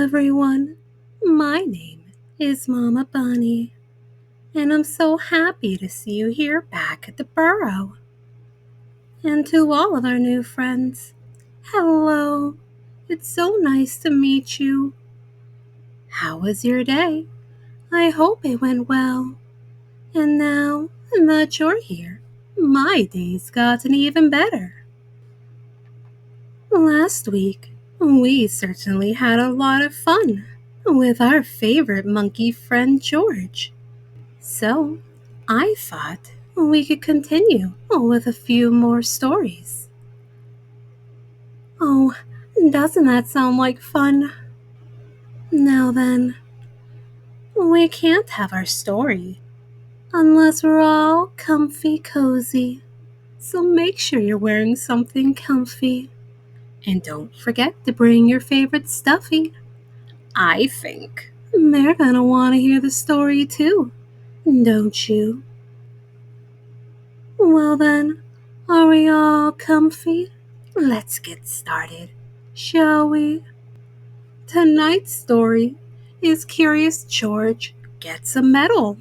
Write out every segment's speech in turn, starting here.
everyone. My name is Mama Bunny, and I'm so happy to see you here back at the burrow. And to all of our new friends, hello. It's so nice to meet you. How was your day? I hope it went well. And now that you're here, my day's gotten even better. Last week, we certainly had a lot of fun with our favorite monkey friend George. So, I thought we could continue with a few more stories. Oh, doesn't that sound like fun? Now then, we can't have our story unless we're all comfy cozy. So make sure you're wearing something comfy. And don't forget to bring your favorite stuffy. I think they're gonna want to hear the story too, don't you? Well then, are we all comfy? Let's get started, shall we? Tonight's story is Curious George Gets a Medal.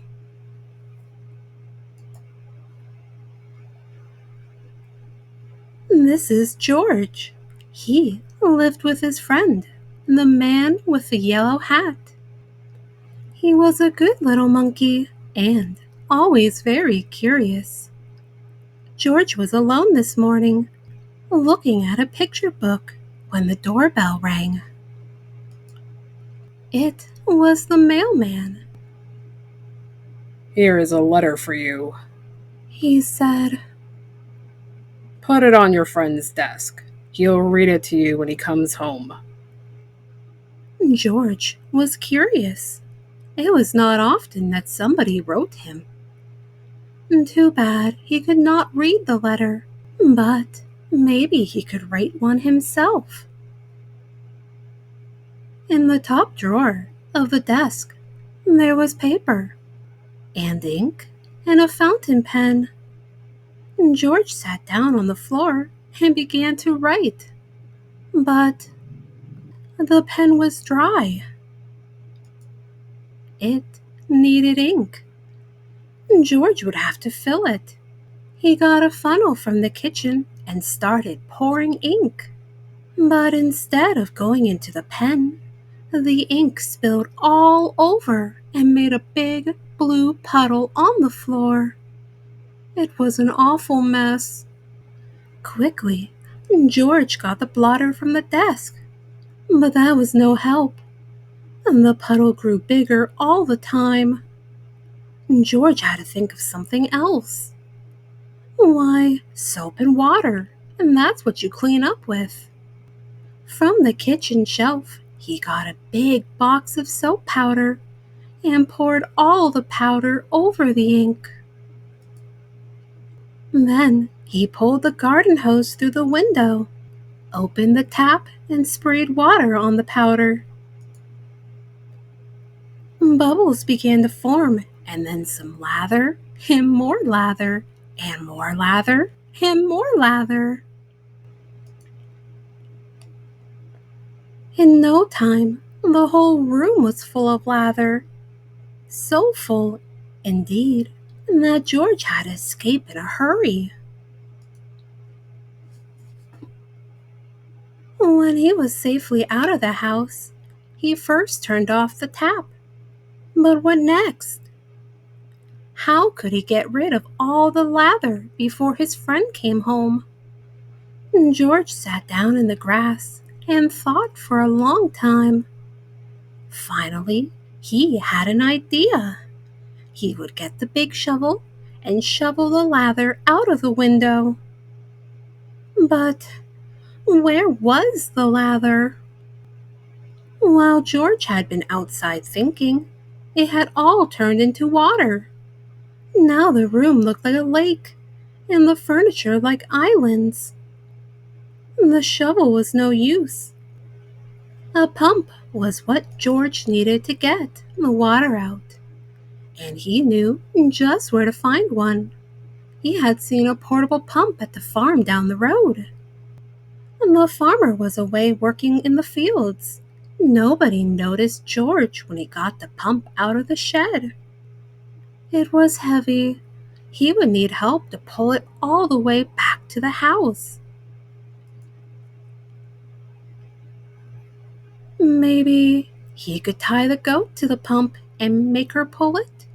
This is George. He lived with his friend, the man with the yellow hat. He was a good little monkey and always very curious. George was alone this morning, looking at a picture book when the doorbell rang. It was the mailman. "Here is a letter for you," he said. "Put it on your friend's desk. He'll read it to you when he comes home." George was curious. It was not often that somebody wrote him. Too bad he could not read the letter, but maybe he could write one himself. In the top drawer of the desk, there was paper, and ink, and a fountain pen. George sat down on the floor and began to write, but the pen was dry. It needed ink. George would have to fill it. He got a funnel from the kitchen and started pouring ink. But instead of going into the pen, the ink spilled all over and made a big blue puddle on the floor. It was an awful mess. Quickly, George got the blotter from the desk, but that was no help, and the puddle grew bigger all the time. George had to think of something else. Why, soap and water, and that's what you clean up with. From the kitchen shelf, he got a big box of soap powder and poured all the powder over the ink. Then he pulled the garden hose through the window, opened the tap, and sprayed water on the powder. Bubbles began to form, and then some lather, and more lather, and more lather, and more lather. In no time, the whole room was full of lather. So full, indeed, that George had to escape in a hurry. When he was safely out of the house, he first turned off the tap. But what next? How could he get rid of all the lather before his friend came home? George sat down in the grass and thought for a long time. Finally, he had an idea. He would get the big shovel and shovel the lather out of the window. But where was the lather? While George had been outside thinking, it had all turned into water. Now the room looked like a lake, and the furniture like islands. The shovel was no use. A pump was what George needed to get the water out, and he knew just where to find one. He had seen a portable pump at the farm down the road. The farmer was away working in the fields, Nobody noticed George when he got the pump out of the shed. It was heavy. He would need help to pull it all the way back to the house. Maybe he could tie the goat to the pump and make her pull it.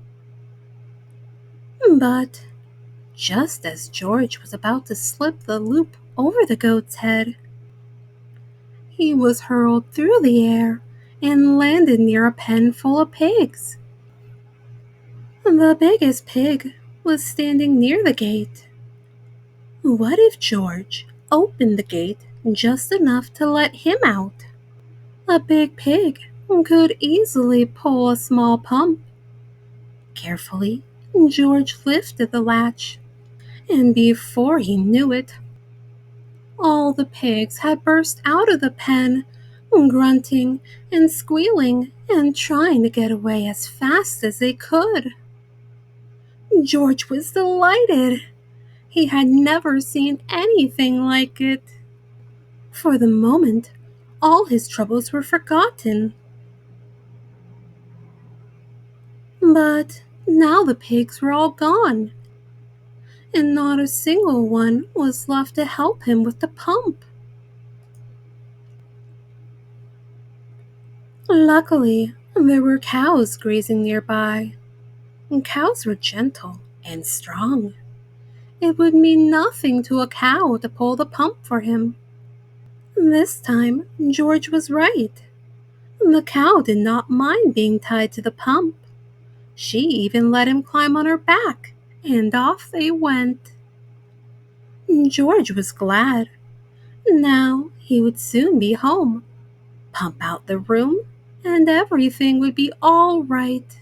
But just as George was about to slip the loop over the goat's head, he was hurled through the air and landed near a pen full of pigs. The biggest pig was standing near the gate. What if George opened the gate just enough to let him out? A big pig could easily pull a small pump. Carefully, George lifted the latch, and before he knew it, all the pigs had burst out of the pen, grunting and squealing and trying to get away as fast as they could. George was delighted. He had never seen anything like it. For the moment, all his troubles were forgotten. But now the pigs were all gone, and not a single one was left to help him with the pump. Luckily, there were cows grazing nearby, and cows were gentle and strong. It would mean nothing to a cow to pull the pump for him. This time, George was right. The cow did not mind being tied to the pump. She even let him climb on her back, and off they went. George was glad. Now he would soon be home, pump out the room, and everything would be all right.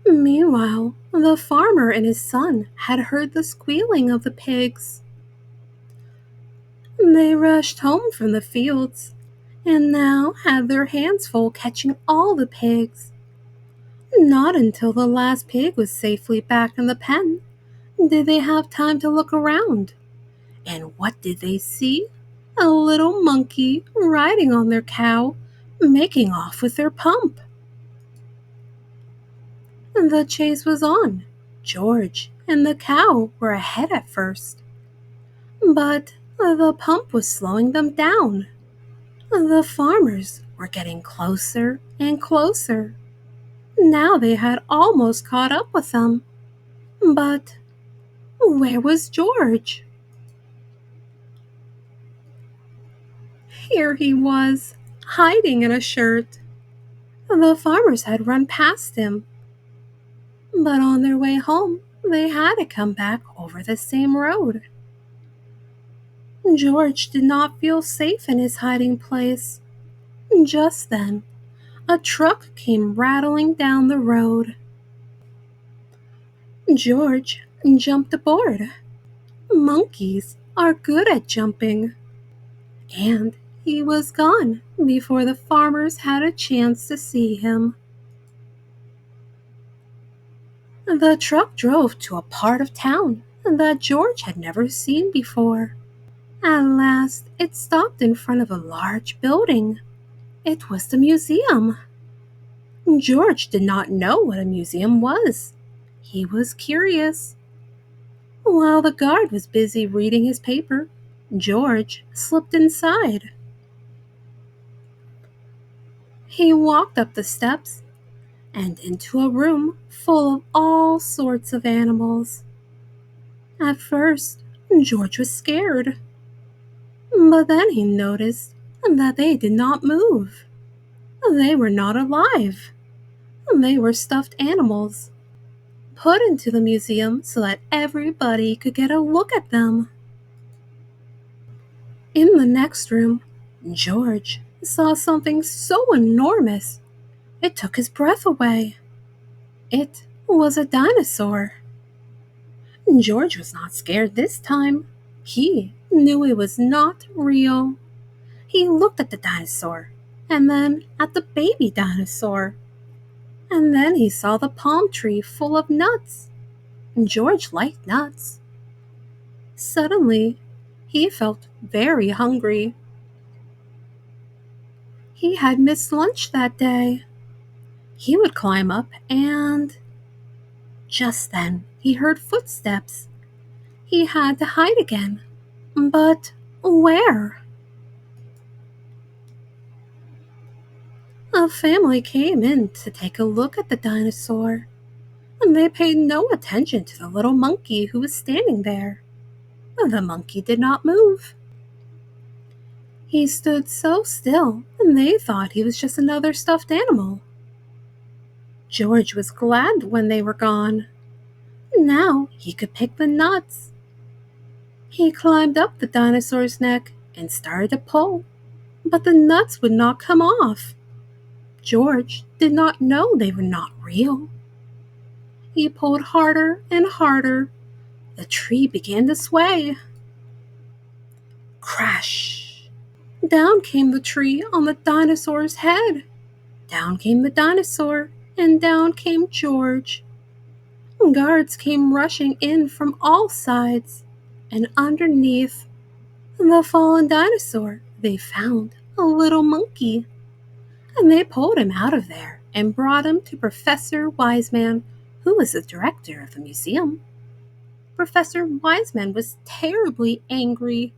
Meanwhile, the farmer and his son had heard the squealing of the pigs. They rushed home from the fields and now had their hands full catching all the pigs. Not until the last pig was safely back in the pen did they have time to look around. And what did they see? A little monkey riding on their cow, making off with their pump. The chase was on. George and the cow were ahead at first, but the pump was slowing them down. The farmers were getting closer and closer. Now they had almost caught up with them. But where was George? Here he was, hiding in a shirt. The farmers had run past him, but on their way home, they had to come back over the same road. George did not feel safe in his hiding place. Just then, a truck came rattling down the road. George jumped aboard. Monkeys are good at jumping. And he was gone before the farmers had a chance to see him. The truck drove to a part of town that George had never seen before. At last, it stopped in front of a large building. It was the museum. George did not know what a museum was. He was curious. While the guard was busy reading his paper, George slipped inside. He walked up the steps and into a room full of all sorts of animals. At first, George was scared, but then he noticed that they did not move. They were not alive. They were stuffed animals, put into the museum so that everybody could get a look at them. In the next room, George saw something so enormous it took his breath away. It was a dinosaur. George was not scared this time. He knew it was not real. He looked at the dinosaur, and then at the baby dinosaur. And then he saw the palm tree full of nuts. George liked nuts. — Suddenly, he felt very hungry. He had missed lunch that day. He would climb up, and just then he heard footsteps. He had to hide again. But where? A family came in to take a look at the dinosaur, and they paid no attention to the little monkey who was standing there. The monkey did not move. He stood so still, and they thought he was just another stuffed animal. George was glad when they were gone. Now he could pick the nuts. He climbed up the dinosaur's neck and started to pull, but the nuts would not come off. George did not know they were not real. He pulled harder and harder. The tree began to sway. Crash! Down came the tree on the dinosaur's head. Down came the dinosaur, and down came George. Guards came rushing in from all sides, and underneath the fallen dinosaur they found a little monkey, and they pulled him out of there and brought him to Professor Wiseman, who was the director of the museum. Professor Wiseman was terribly angry.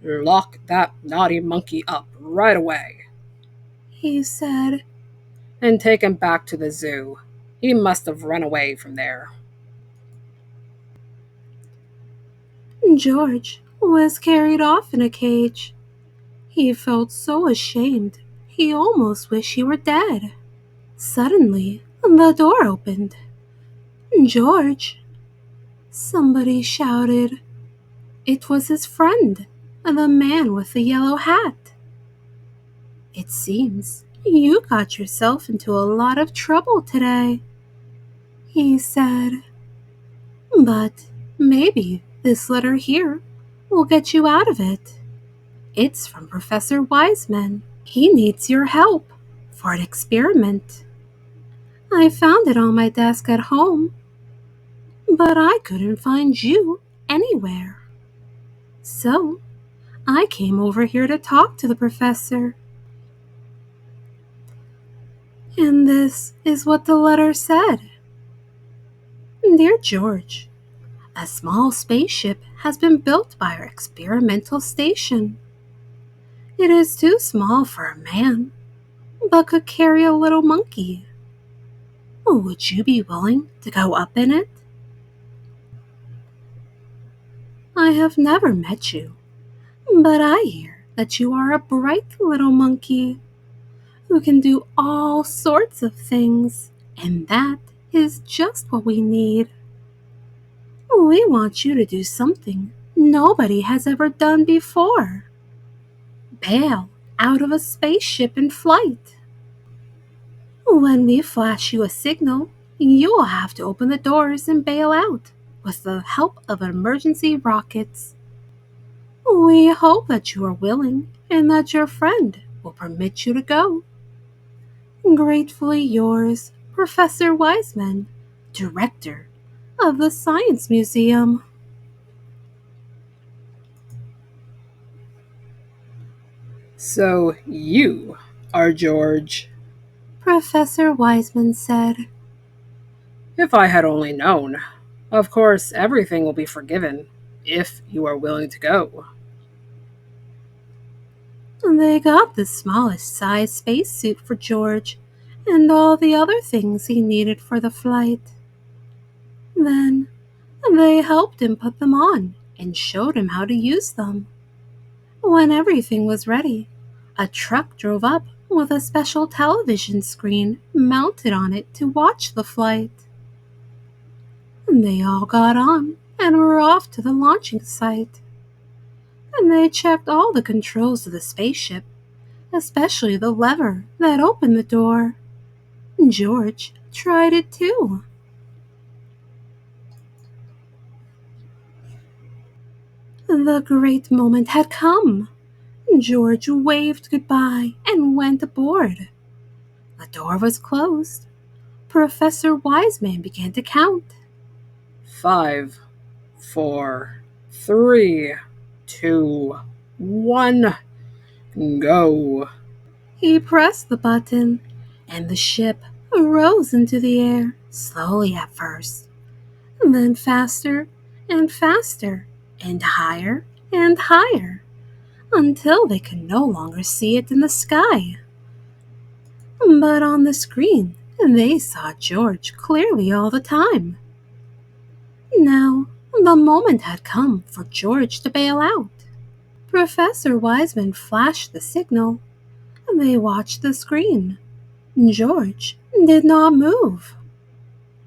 Lock that naughty monkey up right away, He said. and take him back to the zoo. He must have run away from there. George was carried off in a cage. He felt so ashamed, he almost wished he were dead. Suddenly, the door opened. George! Somebody shouted. It was his friend, the man with the yellow hat. It seems you got yourself into a lot of trouble today, he said. But maybe this letter here will get you out of it. It's from Professor Wiseman. He needs your help for an experiment. I found it on my desk at home, but I couldn't find you anywhere. So I came over here to talk to the professor. And this is what the letter said. Dear George, a small spaceship has been built by our experimental station. It is too small for a man, but could carry a little monkey. Would you be willing to go up in it? I have never met you, but I hear that you are a bright little monkey who can do all sorts of things, and that is just what we need. We want you to do something nobody has ever done before. Bail out of a spaceship in flight. When we flash you a signal, you will have to open the doors and bail out with the help of emergency rockets. We hope that you are willing and that your friend will permit you to go. Gratefully yours, Professor Wiseman, Director of the Science Museum. So you are George. Professor Wiseman said. If I had only known. Of course, everything will be forgiven if you are willing to go. They got the smallest size spacesuit for George and all the other things he needed for the flight. Then they helped him put them on and showed him how to use them. When everything was ready, a truck drove up with a special television screen mounted on it to watch the flight. They all got on and were off to the launching site. And they checked all the controls of the spaceship, especially the lever that opened the door. George tried it too. The great moment had come. George waved goodbye and went aboard. The door was closed. Professor Wiseman began to count. 5, 4, 3, 2, 1, go. He pressed the button, and the ship rose into the air, slowly at first, then faster and faster, and higher, until they could no longer see it in the sky. But on the screen, they saw George clearly all the time. Now, the moment had come for George to bail out. Professor Wiseman flashed the signal. They watched the screen. George did not move.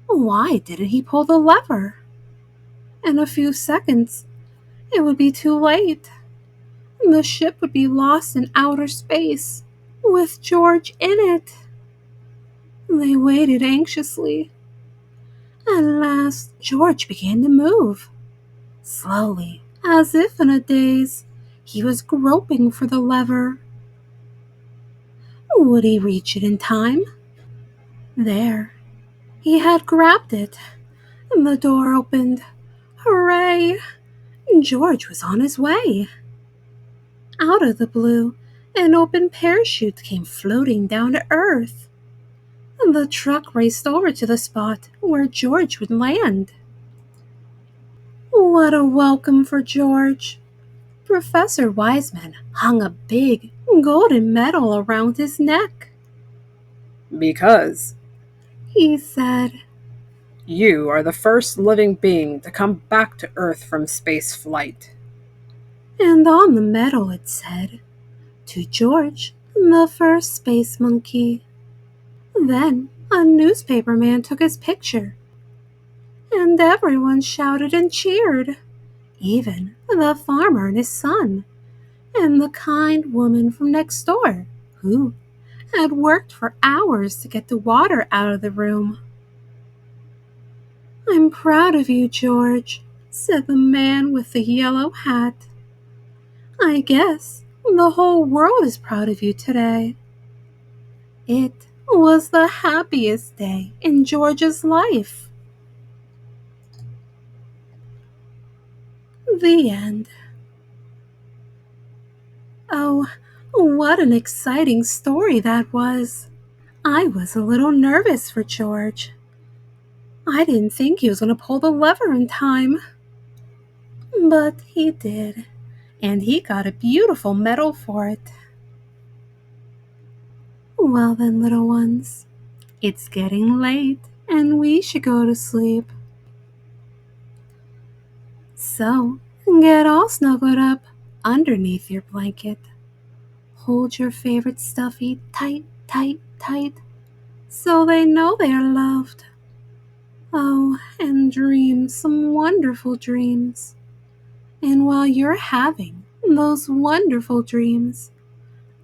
Why didn't he pull the lever? In a few seconds, it would be too late. The ship would be lost in outer space, with George in it. They waited anxiously. At last, George began to move. Slowly, as if in a daze, he was groping for the lever. Would he reach it in time? There, he had grabbed it. The door opened. Hooray! George was on his way. Out of the blue, an open parachute came floating down to earth. The truck raced over to the spot where George would land. What a welcome for George! Professor Wiseman hung a big golden medal around his neck. Because He said, you are the first living being to come back to Earth from space flight. and on the medal it said, "To George, the first space monkey." Then a newspaper man took his picture, and everyone shouted and cheered, even the farmer and his son, and the kind woman from next door, who had worked for hours to get the water out of the room. "I'm proud of you, George," said the man with the yellow hat. "I guess the whole world is proud of you today." It was the happiest day in George's life. The end. Oh, what an exciting story that was. I was a little nervous for George. I didn't think he was going to pull the lever in time. But he did, and he got a beautiful medal for it. Well then, little ones, it's getting late, and we should go to sleep. So, get all snuggled up underneath your blanket. Hold your favorite stuffy tight, tight, tight, so they know they are loved. Oh, and dream some wonderful dreams. And while you're having those wonderful dreams,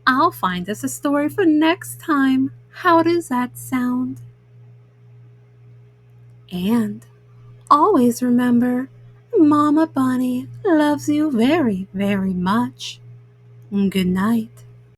I'll find us a story for next time. How does that sound? And always remember, Mama Bunny loves you very, very much. Good night.